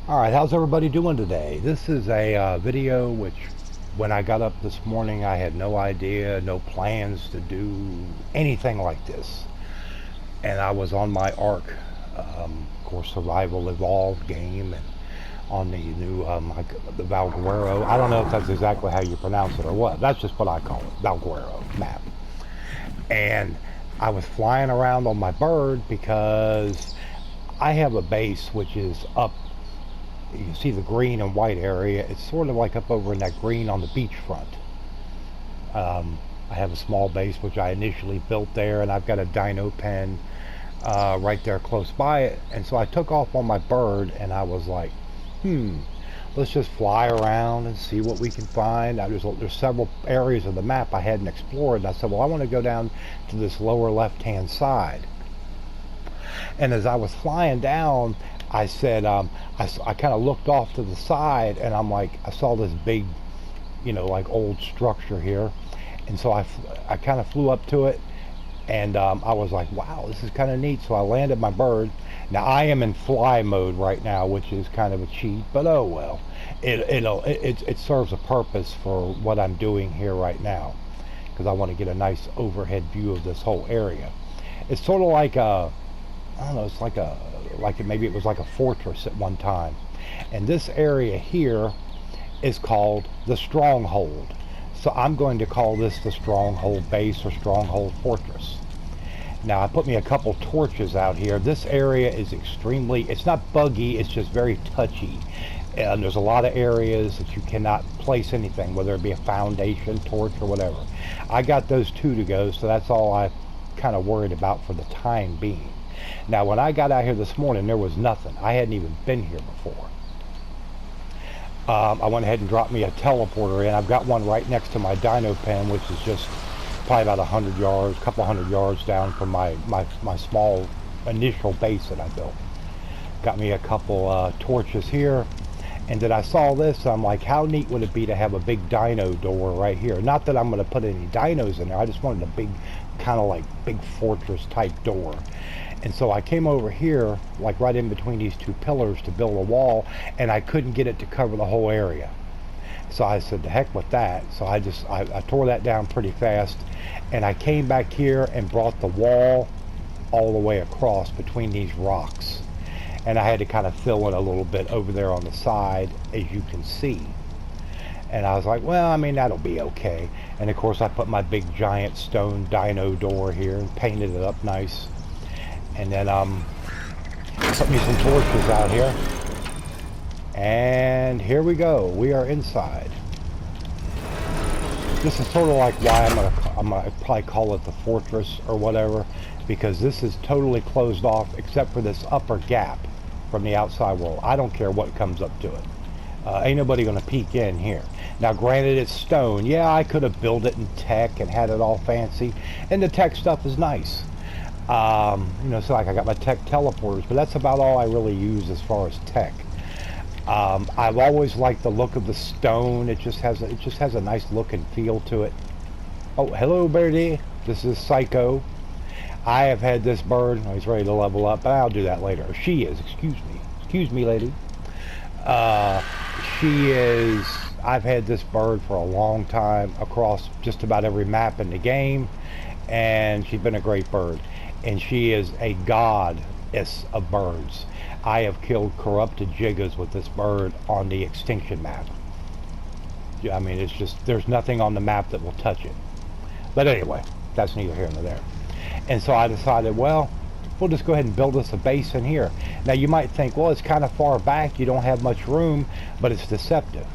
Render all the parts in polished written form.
Alright, how's everybody doing today? This is a video which, when I got up this morning, I had no idea, no plans to do anything like this. And I was on my ARC, of course, Survival Evolved game, and on the new, the Valguero. I don't know if that's exactly how you pronounce it or what. That's just what I call it, Valguero map. And I was flying around on my bird because I have a base which is up. You can see the green and white area. It's sort of like up over in that green on the beachfront. I have a small base which I initially built there, and I've got a dino pen right there close by it. And so I took off on my bird, and I was like, let's just fly around and see what we can find. There's several areas of the map I hadn't explored, and I said, well, I want to go down to this lower left-hand side. And as I was flying down, I said, I kind of looked off to the side, and I'm like, I saw this big, like old structure here. And so I kind of flew up to it, and I was like, wow, this is kind of neat. So I landed my bird. Now I am in fly mode right now, which is kind of a cheat, but oh well. It serves a purpose for what I'm doing here right now, because I want to get a nice overhead view of this whole area. It's sort of like a, I don't know, it's maybe it was like a fortress at one time. And this area here is called the Stronghold. So I'm going to call this the Stronghold base or Stronghold fortress. Now I put me a couple torches out here. This area is it's not buggy, it's just very touchy. And there's a lot of areas that you cannot place anything, whether it be a foundation, torch, or whatever. I got those two to go, so that's all I kind of worried about for the time being. Now, when I got out here this morning, there was nothing. I hadn't even been here before. I went ahead and dropped me a teleporter in. I've got one right next to my dino pen, which is just probably about 100 yards, a couple hundred yards down from my small initial base that I built. Got me a couple torches here. And then I saw this, I'm like, how neat would it be to have a big dino door right here? Not that I'm going to put any dinos in there. I just wanted a big, kind of like big fortress type door. And so I came over here, like right in between these two pillars, to build a wall, and I couldn't get it to cover the whole area. So I said, the heck with that. So I tore that down pretty fast, and I came back here and brought the wall all the way across between these rocks. And I had to kind of fill in a little bit over there on the side, as you can see. And I was like, well, I mean, that'll be okay. And of course I put my big giant stone dino door here and painted it up nice. And then put me some torches out here. And here we go. We are inside. This is sort of like why I'm gonna probably call it the fortress or whatever, because this is totally closed off except for this upper gap from the outside world. I don't care what comes up to it. Ain't nobody gonna peek in here. Now granted, it's stone. Yeah, I could have built it in tech and had it all fancy, and the tech stuff is nice. So like I got my tech teleporters, but that's about all I really use as far as tech. I've always liked the look of the stone. It just has a nice look and feel to it. Oh, hello, birdie. This is Psycho. I have had this bird. Oh, he's ready to level up, but I'll do that later. Or she is. Excuse me, lady. She is. I've had this bird for a long time across just about every map in the game, and she's been a great bird. And she is a goddess of birds. I have killed corrupted jiggers with this bird on the extinction map. I mean, it's just, there's nothing on the map that will touch it. But anyway, that's neither here nor there. And so I decided, well, we'll just go ahead and build us a base in here. Now you might think, well, it's kind of far back, you don't have much room, but it's deceptive.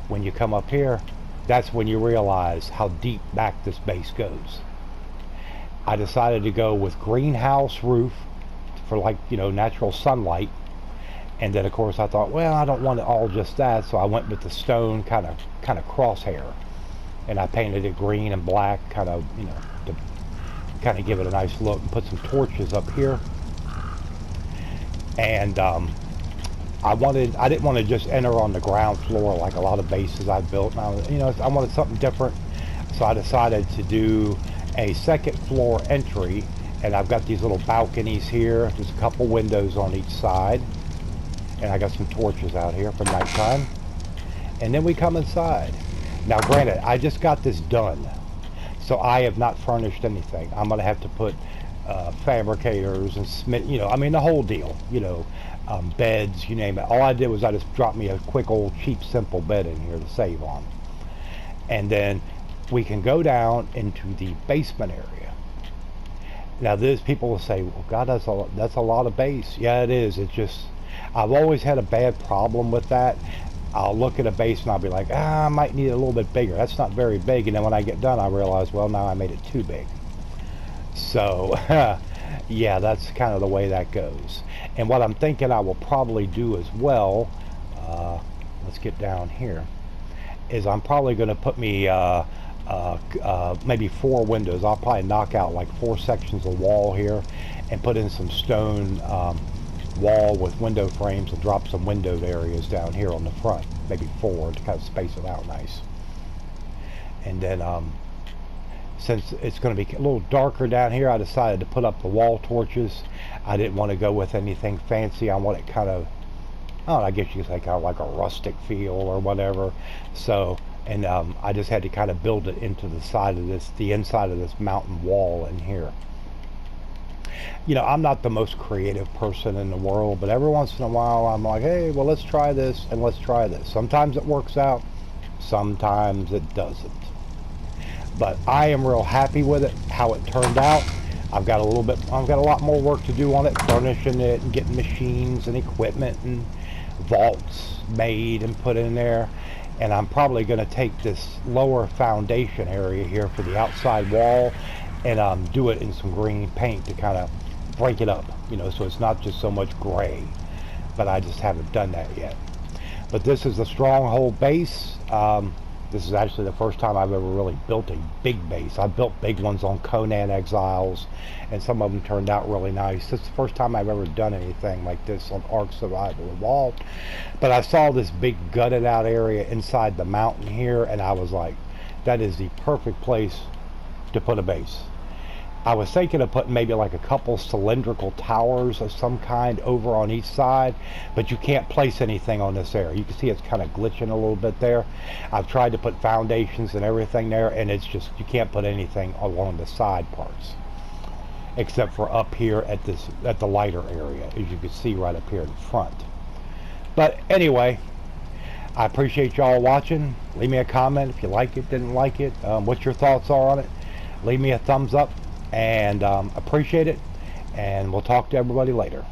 When you come up here, that's when you realize how deep back this base goes. I decided to go with greenhouse roof for, like, natural sunlight. And then of course I thought, well, I don't want it all just that, so I went with the stone kind of crosshair, and I painted it green and black, kind of, to kind of give it a nice look, and put some torches up here. And I didn't want to just enter on the ground floor like a lot of bases I've built. Now, I wanted something different, so I decided to do a second floor entry, and I've got these little balconies here. There's a couple windows on each side, And I got some torches out here for nighttime. And then we come inside. Now granted, I just got this done, so I have not furnished anything. I'm going to have to put fabricators and I mean the whole deal, beds, you name it. All I did was I just dropped me a quick old cheap simple bed in here to save on. And then we can go down into the basement area. Now this, people will say, well, God, that's a lot of base. Yeah, it is. It's just, I've always had a bad problem with that. I'll look at a base and I'll be like, I might need it a little bit bigger. That's not very big. And then when I get done, I realize, well, now I made it too big. So, yeah, that's kind of the way that goes. And what I'm thinking I will probably do as well, let's get down here, is I'm probably going to put me maybe 4 windows. I'll probably knock out like 4 sections of wall here and put in some stone wall with window frames and drop some windowed areas down here on the front, maybe 4 to kind of space it out nice. And then since it's going to be a little darker down here, I decided to put up the wall torches. I didn't want to go with anything fancy. I want it kind of, I guess you could say kind of like a rustic feel or whatever. So, and I just had to kind of build it into the side of this, the inside of this mountain wall in here. I'm not the most creative person in the world, but every once in a while I'm like, hey, well, let's try this and let's try this. Sometimes it works out, sometimes it doesn't. But I am real happy with it, how it turned out. I've got a lot more work to do on it, furnishing it and getting machines and equipment and vaults made and put in there. And I'm probably going to take this lower foundation area here for the outside wall and do it in some green paint to kind of break it up, so it's not just so much gray. But I just haven't done that yet. But this is the Stronghold base. This is actually the first time I've ever really built a big base. I've built big ones on Conan Exiles, and some of them turned out really nice. This is the first time I've ever done anything like this on Ark Survival Evolved. But I saw this big gutted out area inside the mountain here, and I was like, that is the perfect place to put a base. I was thinking of putting maybe like a couple cylindrical towers of some kind over on each side, but you can't place anything on this area. You can see it's kind of glitching a little bit there. I've tried to put foundations and everything there, and it's just, you can't put anything along the side parts, except for up here at the lighter area, as you can see right up here in front. But anyway, I appreciate y'all watching. Leave me a comment if you like it, didn't like it, what your thoughts are on it. Leave me a thumbs up. And appreciate it, and we'll talk to everybody later.